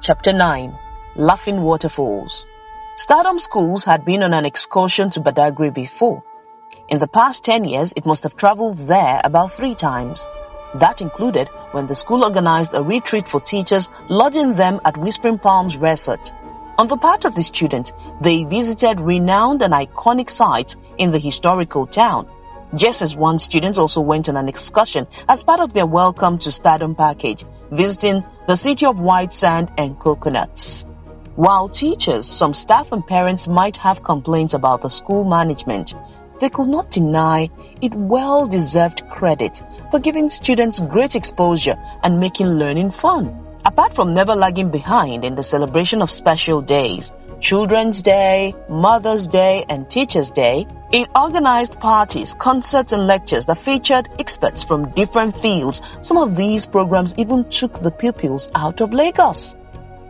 Chapter 9. Laughing Waterfalls. Stardom schools had been on an excursion to Badagry before. In the past 10 years, it must have traveled there about 3 times. That included when the school organized a retreat for teachers, lodging them at Whispering Palms Resort. On the part of the students, they visited renowned and iconic sites in the historical town. Just as one, students also went on an excursion as part of their Welcome to Stardom package, visiting the city of white sand and coconuts. While teachers, some staff and parents might have complaints about the school management, they could not deny it well-deserved credit for giving students great exposure and making learning fun. Apart from never lagging behind in the celebration of special days, Children's Day, Mother's Day, and Teacher's Day, it organized parties, concerts, and lectures that featured experts from different fields. Some of these programs even took the pupils out of Lagos.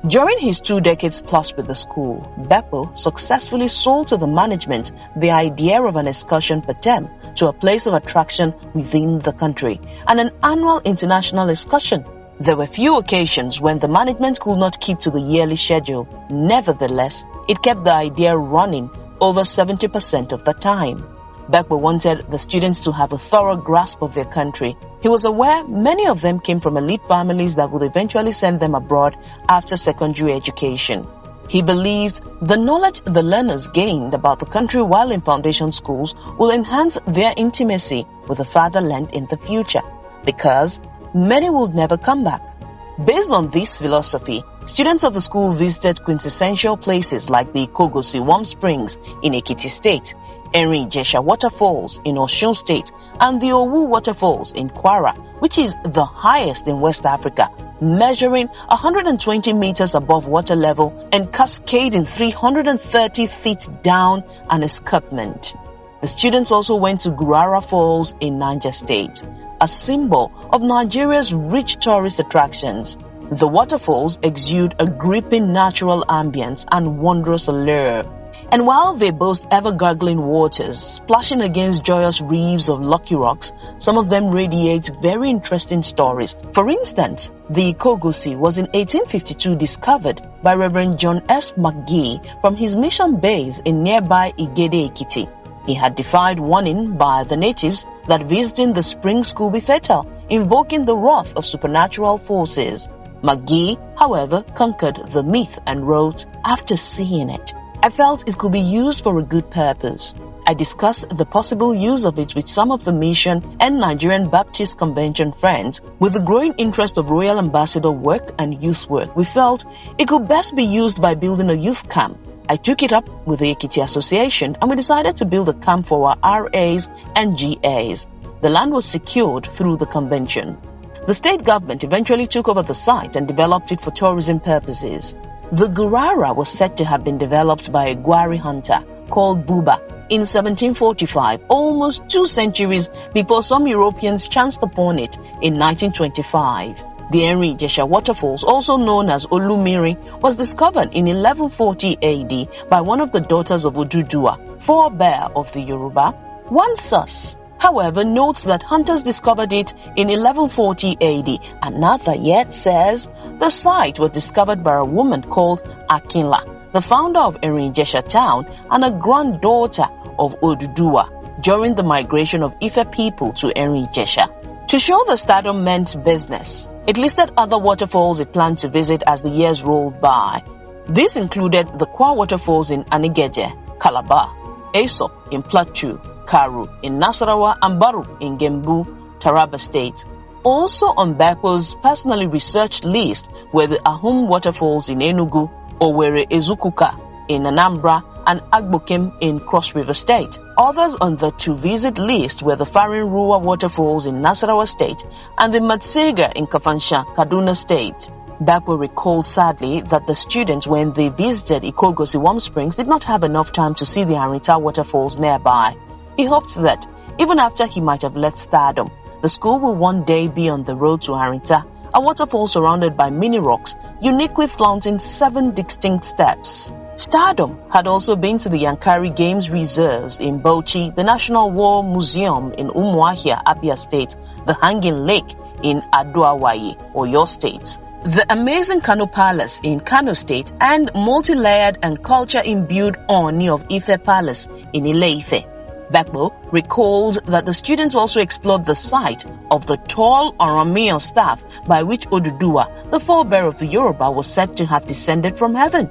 During his 2 decades plus with the school, Bepo successfully sold to the management the idea of an excursion per term to a place of attraction within the country and an annual international excursion. There were few occasions when the management could not keep to the yearly schedule. Nevertheless, it kept the idea running over 70% of the time. Bepo wanted the students to have a thorough grasp of their country. He was aware many of them came from elite families that would eventually send them abroad after secondary education. He believed the knowledge the learners gained about the country while in foundation schools will enhance their intimacy with the fatherland in the future, because many would never come back. Based on this philosophy, students of the school visited quintessential places like the Ikogosi Warm Springs in Ekiti State, Erin Ijesha Waterfalls in Osun State, and the Owu Waterfalls in Kwara, which is the highest in West Africa, measuring 120 meters above water level and cascading 330 feet down an escarpment. The students also went to Gurara Falls in Niger State, a symbol of Nigeria's rich tourist attractions. The waterfalls exude a gripping natural ambience and wondrous allure. And while they boast ever-gurgling waters, splashing against joyous reefs of lucky rocks, some of them radiate very interesting stories. For instance, the Ikogosi was in 1852 discovered by Reverend John S. McGee from his mission base in nearby Ekiti. He had defied warning by the natives that visiting the spring school be fatal, invoking the wrath of supernatural forces. McGee, however, conquered the myth and wrote, "After seeing it, I felt it could be used for a good purpose. I discussed the possible use of it with some of the Mission and Nigerian Baptist Convention friends. With the growing interest of Royal Ambassador work and youth work, we felt it could best be used by building a youth camp. I took it up with the Ekiti Association and we decided to build a camp for our RAs and GAs. The land was secured through the convention. The state government eventually took over the site and developed it for tourism purposes. The Gurara was said to have been developed by a Gwari hunter called Buba in 1745, almost 2 centuries before some Europeans chanced upon it in 1925. The Erin Ijesha Waterfalls, also known as Olumiri, was discovered in 1140 AD by one of the daughters of Oduduwa, forebear of the Yoruba. One source, however, notes that hunters discovered it in 1140 AD. Another yet says the site was discovered by a woman called Akinla, the founder of Erin Ijesha town and a granddaughter of Oduduwa, during the migration of Ife people to Erin Ijesha. To show the Stardom meant business, it listed other waterfalls it planned to visit as the years rolled by. This included the Kwara Waterfalls in Anigeje, Calabar, Aesop in Plateau, Karu in Nasarawa, and Baru in Gembu, Taraba State. Also on Bepo's personally researched list were the Ahum Waterfalls in Enugu, Owerri Ezukuka in Anambra, and Agbokim in Cross River State. Others on the to-visit list were the Farin Ruwa Waterfalls in Nasarawa State and the Matsega in Kafansha, Kaduna State. Bepo recalled sadly that the students, when they visited Ikogosi Warm Springs, did not have enough time to see the Arita waterfalls nearby. He hoped that, even after he might have left Stardom, the school will one day be on the road to Arita, a waterfall surrounded by mini rocks, uniquely flaunting 7 distinct steps. Stardom had also been to the Yankari Games Reserves in Bauchi, the National War Museum in Umuahia, Abia State, the Hanging Lake in Adoawaye, Oyo State, The amazing Kano Palace in Kano State and multi-layered and culture-imbued Oni of Ife Palace in Ile-Ife. Bepo recalled that the students also explored the site of the tall Oromiyan staff by which Oduduwa, the forebearer of the Yoruba, was said to have descended from heaven,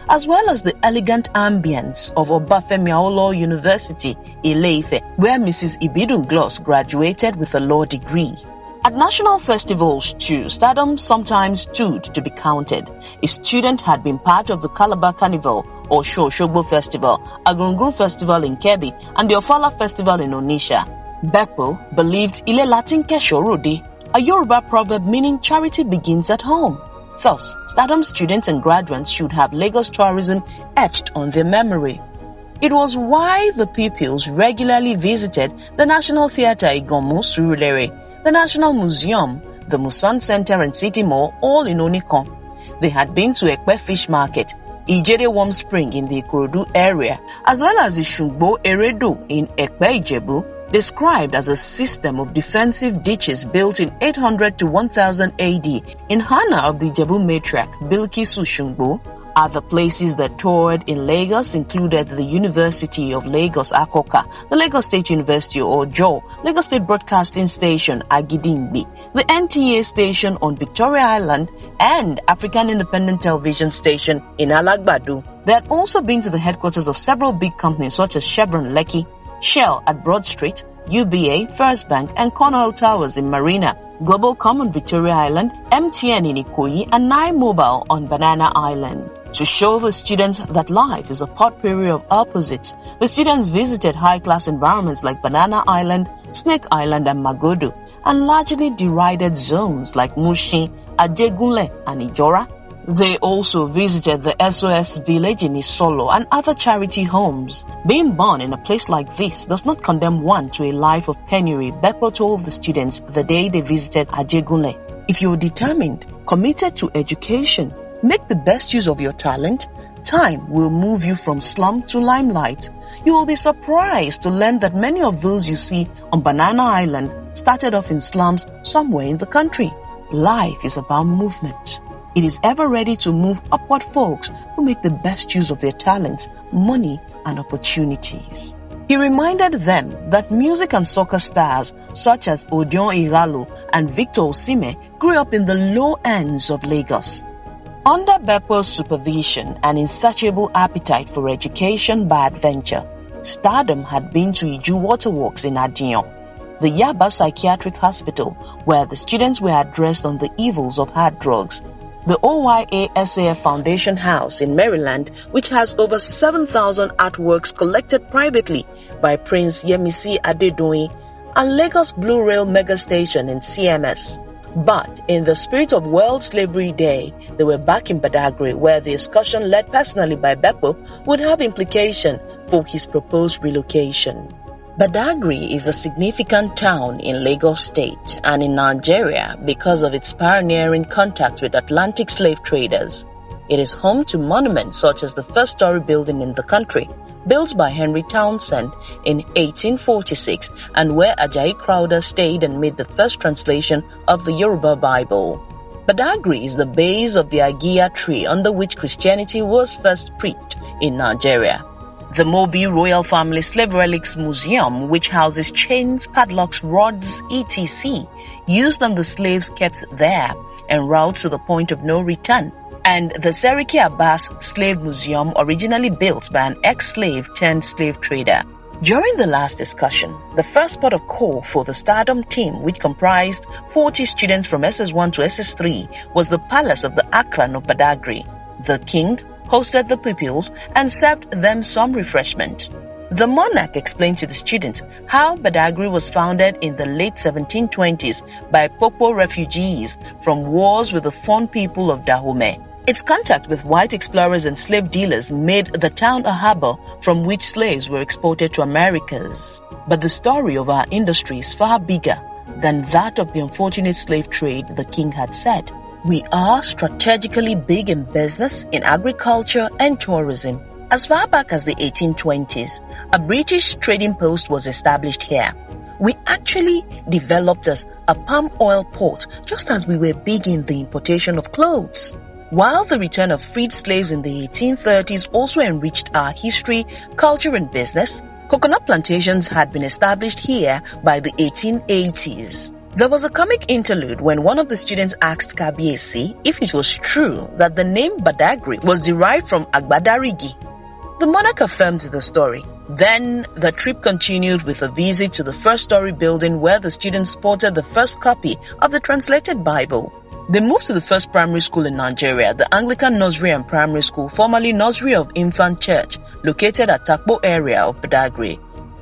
as well as the elegant ambience of Obafemi Awolowo University, Ile-Ife, where Mrs. Ibidun Gloss graduated with a law degree. At national festivals too, Stardom sometimes stood to be counted. A student had been part of the Calabar Carnival, Osun State Festival, Agungun Festival in Kebbi, and the Ofala Festival in Onitsha. Bepo believed Ile Latin Kesho, a Yoruba proverb meaning charity begins at home. Thus, Stardom students and graduates should have Lagos tourism etched on their memory. It was why the pupils regularly visited the National Theatre Igomu, Surulere, the National Museum, the Muson Center and City Mall, all in Onikon. They had been to Ekpe Fish Market, Ikogosi Warm Springs in the Ikorodu area, as well as the Shungbo Eredu in Ekpe Ijebu, described as a system of defensive ditches built in 800 to 1000 AD in honor of the Ijebu matriarch Bilkisu Shungbo. Other places that toured in Lagos included the University of Lagos Akoka, the Lagos State University Ojo, Lagos State Broadcasting Station Agidingbi, the NTA station on Victoria Island, and African Independent Television Station in Alagbadu. They had also been to the headquarters of several big companies such as Chevron Lekki, Shell at Broad Street, UBA, First Bank, and Cornwall Towers in Marina, Globalcom on Victoria Island, MTN in Ikoyi, and Nine Mobile on Banana Island. To show the students that life is a potpourri of opposites, the students visited high-class environments like Banana Island, Snake Island, and Magodo, and largely derided zones like Mushin, Adegunle, and Ijora. They also visited the SOS village in Isolo and other charity homes. Being born in a place like this does not condemn one to a life of penury, Bepo told the students the day they visited Adegunle. If you're determined, committed to education, make the best use of your talent, time will move you from slum to limelight. You will be surprised to learn that many of those you see on Banana Island started off in slums somewhere in the country. Life is about movement. It is ever ready to move upward folks who make the best use of their talents, money, and opportunities. He reminded them that music and soccer stars such as Odion Igalo and Victor Osimhen grew up in the low ends of Lagos. Under Bepo's supervision and insatiable appetite for education by adventure, Stardom had been to Owu Waterfalls in Adion, the Yaba Psychiatric Hospital, where the students were addressed on the evils of hard drugs, the OYASAF Foundation House in Maryland, which has over 7,000 artworks collected privately by Prince Yemisi Adedoyin, and Lagos Blue Rail Mega Station in CMS. But in the spirit of World Slavery Day, they were back in Badagry, where the excursion led personally by Bepo would have implication for his proposed relocation. Badagry is a significant town in Lagos State and in Nigeria because of its pioneering contact with Atlantic slave traders. It is home to monuments such as the first-story building in the country, built by Henry Townsend in 1846, and where Ajayi Crowther stayed and made the first translation of the Yoruba Bible. Badagry is the base of the Agia tree under which Christianity was first preached in Nigeria. The Mobi Royal Family Slave Relics Museum, which houses chains, padlocks, rods, etc., used on the slaves kept there en route to the point of no return, and the Seriki Abbas Slave Museum, originally built by an ex-slave turned slave trader. During the last discussion, the first port of call for the Stardom team, which comprised 40 students from SS1 to SS3, was the palace of the Akran of Badagry. The king hosted the pupils and served them some refreshment. The monarch explained to the students how Badagry was founded in the late 1720s by Popo refugees from wars with the Fon people of Dahomey. Its contact with white explorers and slave dealers made the town a harbor from which slaves were exported to Americas. But the story of our industry is far bigger than that of the unfortunate slave trade, the king had said. We are strategically big in business, in agriculture and tourism. As far back as the 1820s, a British trading post was established here. We actually developed as a palm oil port, just as we were big in the importation of clothes. While the return of freed slaves in the 1830s also enriched our history, culture and business, coconut plantations had been established here by the 1880s. There was a comic interlude when one of the students asked Kabiesi if it was true that the name Badagry was derived from Agbadarigi. The monarch affirmed the story. Then the trip continued with a visit to the first-story building where the students sported the first copy of the translated Bible. They moved to the first primary school in Nigeria, the Anglican Nursery and Primary School, formerly Nursery of Infant Church, located at Takbo area of Badagry.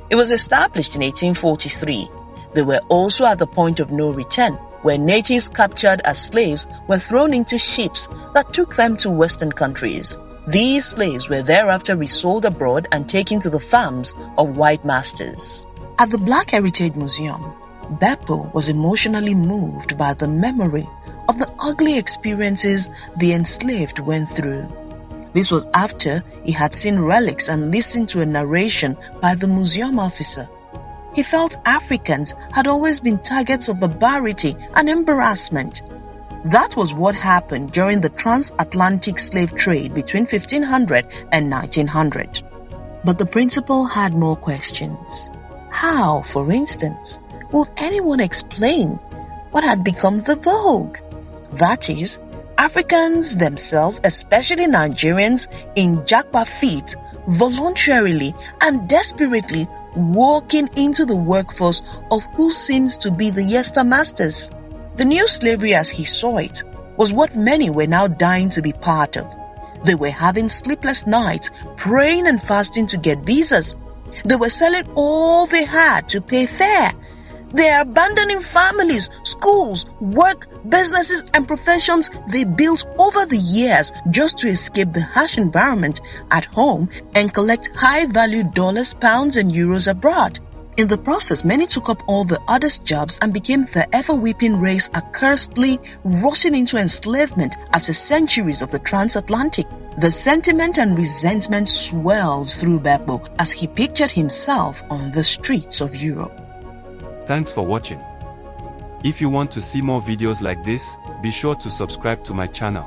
It was established in 1843. They were also at the point of no return, where natives captured as slaves were thrown into ships that took them to Western countries. These slaves were thereafter resold abroad and taken to the farms of white masters. At the Black Heritage Museum, Bepo was emotionally moved by the memory of the ugly experiences the enslaved went through. This was after he had seen relics and listened to a narration by the museum officer. He felt Africans had always been targets of barbarity and embarrassment. That was what happened during the transatlantic slave trade between 1500 and 1900. But the principal had more questions. How, for instance, would anyone explain what had become the vogue? That is, Africans themselves, especially Nigerians, in Japa feet, voluntarily and desperately walking into the workforce of who seems to be the yestermasters. The new slavery as he saw it was what many were now dying to be part of. They were having sleepless nights, praying and fasting to get visas. They were selling all they had to pay fare. They are abandoning families, schools, work, businesses and professions they built over the years just to escape the harsh environment at home and collect high-value dollars, pounds and euros abroad. In the process, many took up all the others' jobs and became the ever-weeping race accursedly rushing into enslavement after centuries of the transatlantic. The sentiment and resentment swelled through Bepo as he pictured himself on the streets of Europe. Thanks for watching. If you want to see more videos like this, be sure to subscribe to my channel.